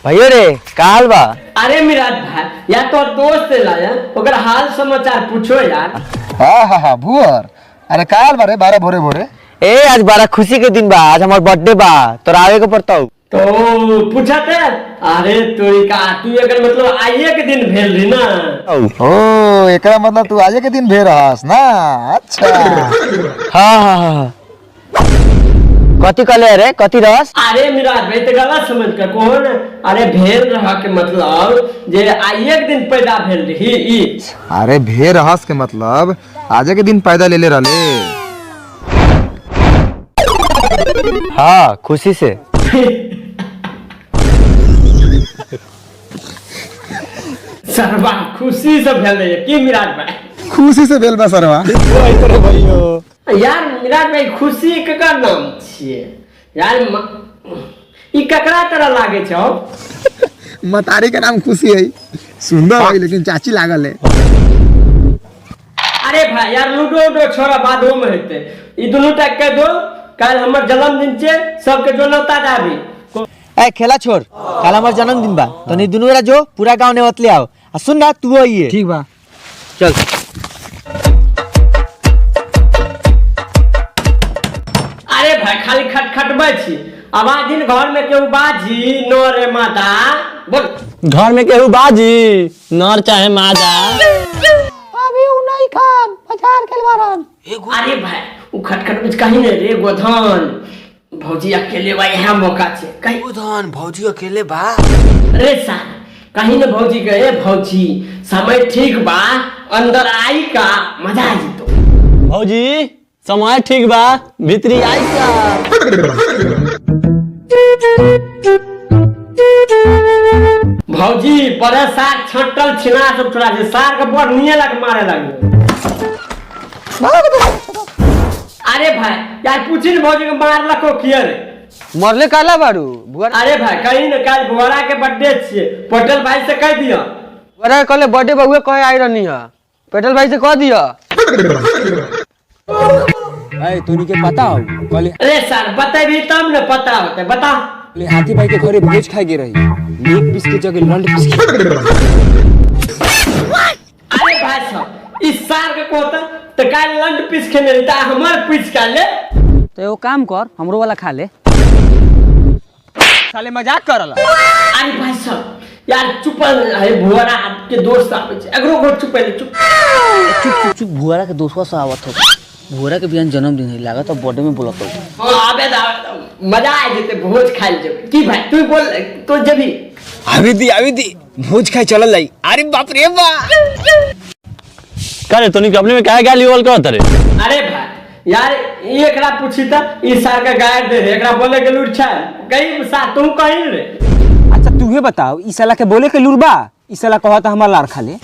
भैया रे का हाल बा? अरे मिराज भाई या तो दोस्त लाया ओकर हाल समाचार पूछो यार। हाँ भुअर, अरे का हाल बा रे बारह भोरे भोरे? ए आज बड़ा खुशी के दिन बा, आज हमार बर्थडे बा, तोरा आवे के पड़ता हूँ। तो पूछा थे अरे तू का तू अगर मतलब आइए के दिन भेल रही ना। ओ एकरा मतलब तू आजे के दिन भेल रहस ना? अच्छा हाँ कथी कहले रे, कथी रहस? अरे मिराज भाई तो गलत समझ कर कौन। अरे भेल रहा के मतलब जे आइए के दिन पैदा भेल रही ई। अरे भेल रहस के मतलब आजे के दिन पैदा ले ले रहले। हाँ खुशी से। सरवा खुशी से भेल रही की मिराज भाई? खुशी से भेल बा सरवा। यार मिराज भाई खुशी केकर नाम छिए यार? ई ककरा तरह लागे छौ? मतारी का नाम खुशी है, सुंदर है लेकिन चाची लागल है। अरे भाई यार लूडो उडो छोड़ा बादो में हेते। ई दुनू टा कह दो कल हमर जन्मदिन छे, सबके जो नौता दाबी। ए खेला छोड़, कल हमार जन्मदिन बा, तो नहीं दुनू रा जो पूरा गांव ने ले आओ। आ सुन ना तू आइए। ठीक बा चल। अरे भाई खाली खटखटबै छी, आवाज दिन घर में केहू बाजी नो रे माता बोल। घर में केहू बाजी नर चाहे मादा। अभी उ नहीं खान बाजार के बारन। अरे भाई उ खटखट में कहीं नहीं रे गोधन भौजी अकेले बा, यह मौका छे कहीं। गोधन भौजी अकेले बा? रे सा कहीं न भौजी गए भौजी समय ठीक बा अंदर आई का मजा आ जितो। भौजी समय ठीक बा भीतरी आई का। भौजी बड़े साग छटल छिना सब छोड़ा से साग के बड़ निये लग मारे लगे। अरे भाई यार पूछी न भौजी के मार लको किया रे? मरले काला बारू बुआ? अरे भाई कहीं न कल बुआरा के बर्थडे छिए, पटेल भाई से कह दिया। बुआ कल बर्थडे बउए कहे आई रहनी है, पेटल भाई से कह दिया। अरे तोनी के पता हो कल? अरे सर बतेबी तब न पता होते, बता। हाथी भाई के घरे भोज खाए गे रही, एक पीस के जगह लंड पीस के। अरे भाई साहब इस सार के कोता तो काल लंड पीस खेने रहता हमार पीस का ले। तो एगो काम कर हमरो वाला खा ले। साले मजाक करला। अरे भाई साहब यार चुप है, भुआरा आपके दोस्त आवे छे अगरो को चुप है चुप। चुप भुआरा के दोस्तवा से आवत हो। भुआरा के बिहान जन्मदिन है, लागत तो बर्थडे में बोलत हो। हां आबे मजा आ जेते भोज खाइल जब की भाई तू बोल तो जभी आवी दी भोज खाए चलल जाई। अरे बाप रे बा करे तोनी के अपने में काहे गाली बोल करत रे? अरे भाई यार एकरा पूछी त ई सार का गायर दे रे, एकरा बोले के लूट छै कहीं सा तू कहीं रे। अच्छा तू ही बताओ ई साला के बोले के लुरबा, ई साला कहत हमार लार खा ले।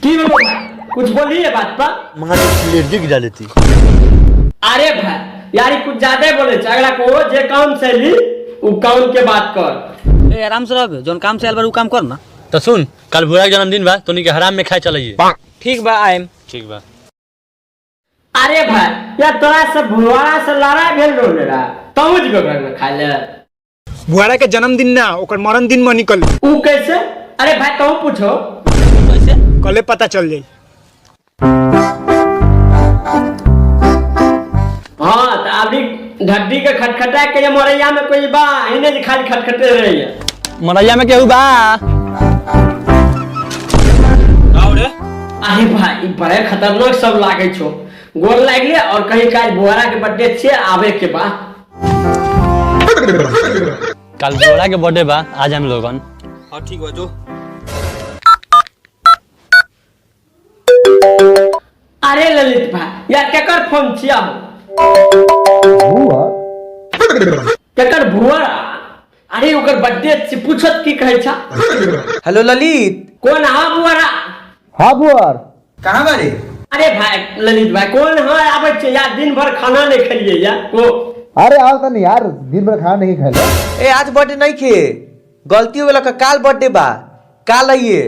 की बोलो कुछ बोलिए बात पर? मां एलर्जी गिरा लेती। अरे भाई यार कुछ ज्यादा बोले छ, अगला को जे काम से ली उ काम के बात कर। ए आराम से रह, जोन काम से आइल बार उ काम कर ना। तो सुन कल भुआ के जन्मदिन बा, तोनी के हराम में खाए चलिए। ठीक बा आइम। ठीक बा। अरे भाई यार तोरा से भुआरा से लड़ाई भेल रहले रा तमुज के घर में खा ले। बुआरा के जन्मदिन ना ओकर मरण दिन में निकल उ कैसे? अरे भाई तुम पूछो कैसे? कले पता चल जाई। हाँ तो अभी ढड्डी के खटखटा के ये मोरैया में कोई बा इने खाली खटखटे रही है। मरैया में केहू बा? अरे भाई ई बड़े खतरनाक सब लागे छो, गोल लागले और कहीं काज बुआरा के बर्थडे छे आवे के बा। कल भुआ के बर्थडे बा, आज हम लोगन। हां ठीक बा जो। अरे ललित भाई यार केकर फोन छिया हो? केकर भुआरा? अरे ओकर बर्थडे छे पूछत की कहै छा? हेलो ललित। कौन हा भुआरा? हाँ बुआर कहां बारे? अरे भाई ललित भाई कौन है आवे छे यार? दिन भर खाना नहीं खलिए यार को। अरे आओ तनी यार, दिन भर खाना नहीं खाए। ए आज बर्थडे नहीं खे, गलती हो गेला, काल बर्थडे बा, काल आइए।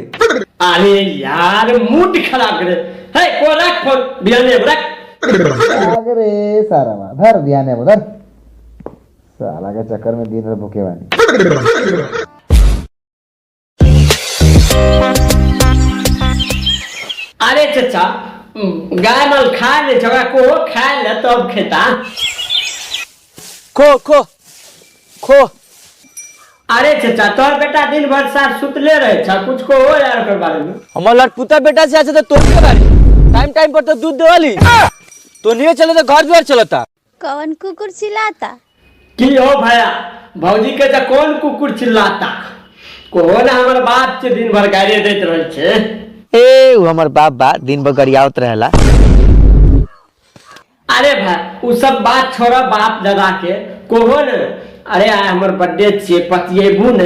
अरे यार मूड खराब करे है को रख फोन बियाने रख। अरे सारा धर ध्यान है उधर साला के चक्कर में दिन भर भूखे बानी। अरे चाचा गाय माल खा ले झगड़ा को खा ले तब खेता। खो खो खो। अरे चाचा तोर बेटा दिन भर साथ सुतले रहे छा, कुछ को हो यार ओकर बारे में। हमार लड़पुता बेटा से अच्छा तो तोड़ के बारी टाइम टाइम पर तो दूध देवाली तो नहीं चले तो घर द्वार चलता। कौन कुकुर चिल्लाता? की हो भैया भौजी के जा कौन कुकुर चिल्लाता? कौन हमार बाप के दिन भर गाड़ी देत रहे छे। ए वो हमार बाप बा दिन भर गरियावत रहेला। अरे भाई उ सब बात छोड़ा बाप दादा के कहो न। अरे हमर बर्थडे छे पतिएबू न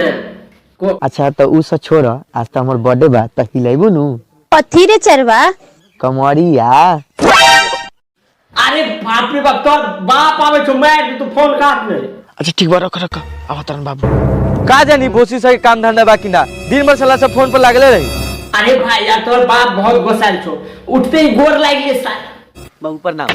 को। अच्छा तो उ सब छोड़, आज तो हमार बर्थडे बा त खिलाइबू नु। पथी रे चरवा कमरिया। अरे बाप रे बाप तोर बाप आवे छो मार तू फोन काट ले। अच्छा ठीक बा रख रख अवतरण बाबू। का जानी भोसी सही काम धंधा बाकी ना दिन भर साला सब फोन पर लागले रही। अरे भाई यार तोर बाप बहुत गोसाल छो, उठते ही गोर लाग ले साला। बाबू प्रणाम।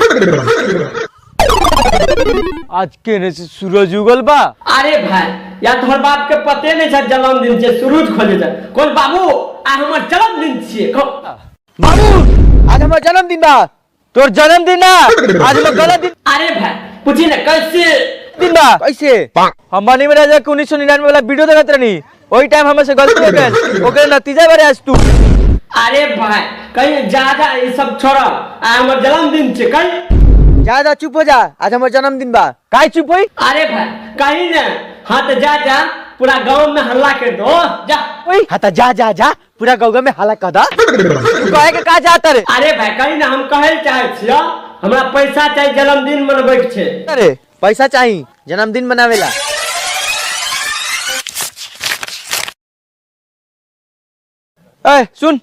आज के ने से सूरज उगल बा। अरे भाई यार तोर बाप के पते नहीं छ जन्मदिन छे सूरज खोले जा। कौन बाबू आ हमर जन्मदिन छे। बाबू आज हमार जन्मदिन बा। तोर जन्मदिन ना आज हमार गलत दिन। अरे भाई पूछी ना कैसे दिन बा कैसे हम मनी में राजा 1999 वाला वीडियो देखत रहनी ओही टाइम हमें से गलती हो गई ओके नतीजा बारे आज तू। अरे भाई कहीं ज्यादा ये सब छोड़ा आ हमर जन्मदिन छे कहीं ज्यादा चुप हो जा आज हमार जन्मदिन बा। काहे चुप होई? अरे भाई कहीं ना हाँ तो जा जा पूरा गांव में हल्ला कर दो जा। ओए हाँ तो जा जा जा पूरा गांव में हल्ला कर दा। तू काहे के का जात रे? अरे भाई कहीं ना हम कहे चाहे छियो हमरा पैसा चाहिए जन्मदिन मनबै के छे। अरे पैसा चाहिए जन्मदिन मनावेला। ए सुन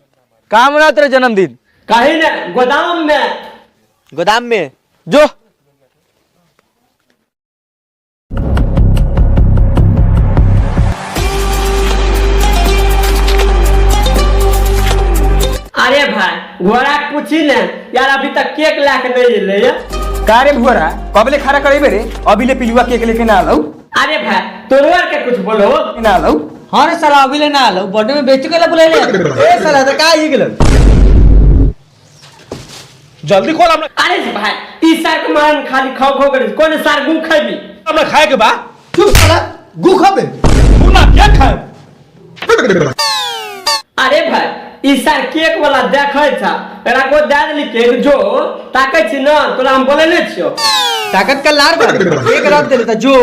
कहाँ मना तेरा जन्मदिन? कहीं ना गोदाम में। गोदाम में जो। अरे भाई घोड़ा पूछी ना यार अभी तक केक ला के नहीं ले। कारे भुअरा कबले खड़ा करेबे रे अभी ले पिलुआ केक लेके ना आलौ। अरे भाई तोरवा के कुछ बोलो ना आलौ। हाँ रे साला अभी ले ना आलो बर्थडे में बेच के बुला ले। ए साला तो का ही गेलो जल्दी खोल हमरा। अरे भाई ई सार के मान खाली खाओ खाओ करे कोन सार गु खाबी हमरा खाए के बा। चुप साला गु खाबे तू ना क्या खाए। अरे भाई ई सार केक वाला देखै छ एरा को दे देली केक जो ताकै छी न तोरा हम बोले नै छियो ताकत का लार बा एक रख दे जो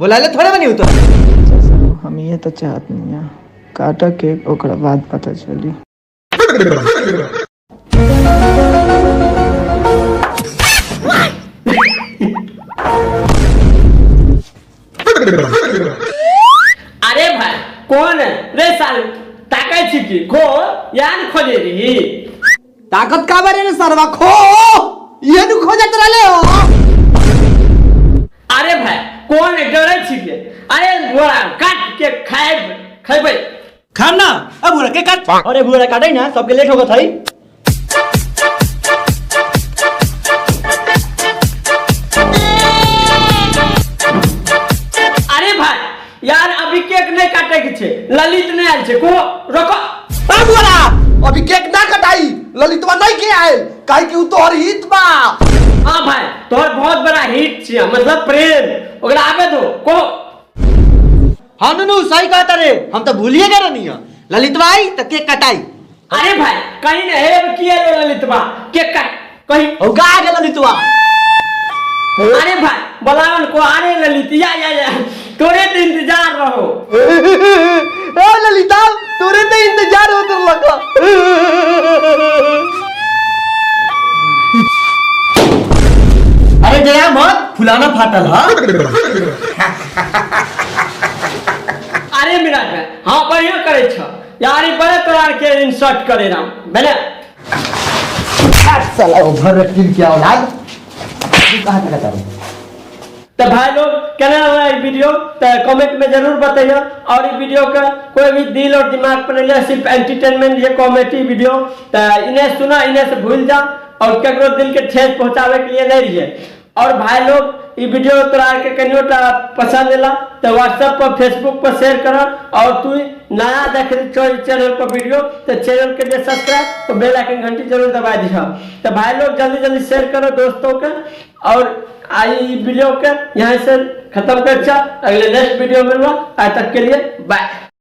बोला ले थोड़े बनी तो। हम ये तो चाहत नहीं है काटा केक ओकरा बाद पता चली। अरे भाई कौन रे साल ताकै छी की खो यान खोले रही ताकत का बारे में सरवा खो ये नु खोजत रहले हो। अरे भाई कौन डरे छी के अरे बोरा काट के खाए खैबे खाना अब बुरा के काट। अरे बुरा काटै ना सबके लेट होगत है। अरे भाई यार अभी केक नहीं काटे के छे ललित नहीं आल छे को रोको। आ बुअरा अभी केक ना कटाई ललितवा नहीं के आए काहे कि उ तोहर हित बा। हां भाई तोहर बहुत बड़ा हिट छे मतलब प्रेम ओकरा आवे दो को। हाँ नु सही कहता रे हम तो भूलिए गए नहीं ललितवा आई तो केक कटाई। अरे भाई कहीं ने हेब किए ललितवा केक काट कहीं ओ का गेल ललितवा। अरे भाई बलावन को अरे ललितिया या तोरे तो इंतजार रहो। ए ललिता तोरे तो इंतजार होत लगा। अरे जया मत फुलाना फाटल हा। अरे मेरा भाई हाँ बढ़िया करे छ यार ई बड़े तोरार के इंसर्ट करे राम बने। साला ओवर एक्टिंग क्या औलाद कहां तक करा। तो भाई लोग केना लगा ये वीडियो तो कमेंट में जरूर बताइए और ये वीडियो का कोई भी दिल और दिमाग पर नहीं सिर्फ एंटरटेनमेंट ये कॉमेडी वीडियो तो इन्हें सुना इन्हें से भूल जा और केकरो दिल के ठेस पहुंचावे के लिए नहीं रहिए। और भाई लोग ये वीडियो तोरा के कनियो पसंद ला तो व्हाट्सएप पर फेसबुक पर शेयर कर और तू नया देख चैनल पर वीडियो तो चैनल के लिए सब्सक्राइब तो बेल आइकन घंटी जरूर दबा दी। तो भाई लोग जल्दी जल्दी शेयर करो दोस्तों के और आई वीडियो के यहाँ से खत्म कर अगले नेक्स्ट वीडियो में आज तक के लिए बाय।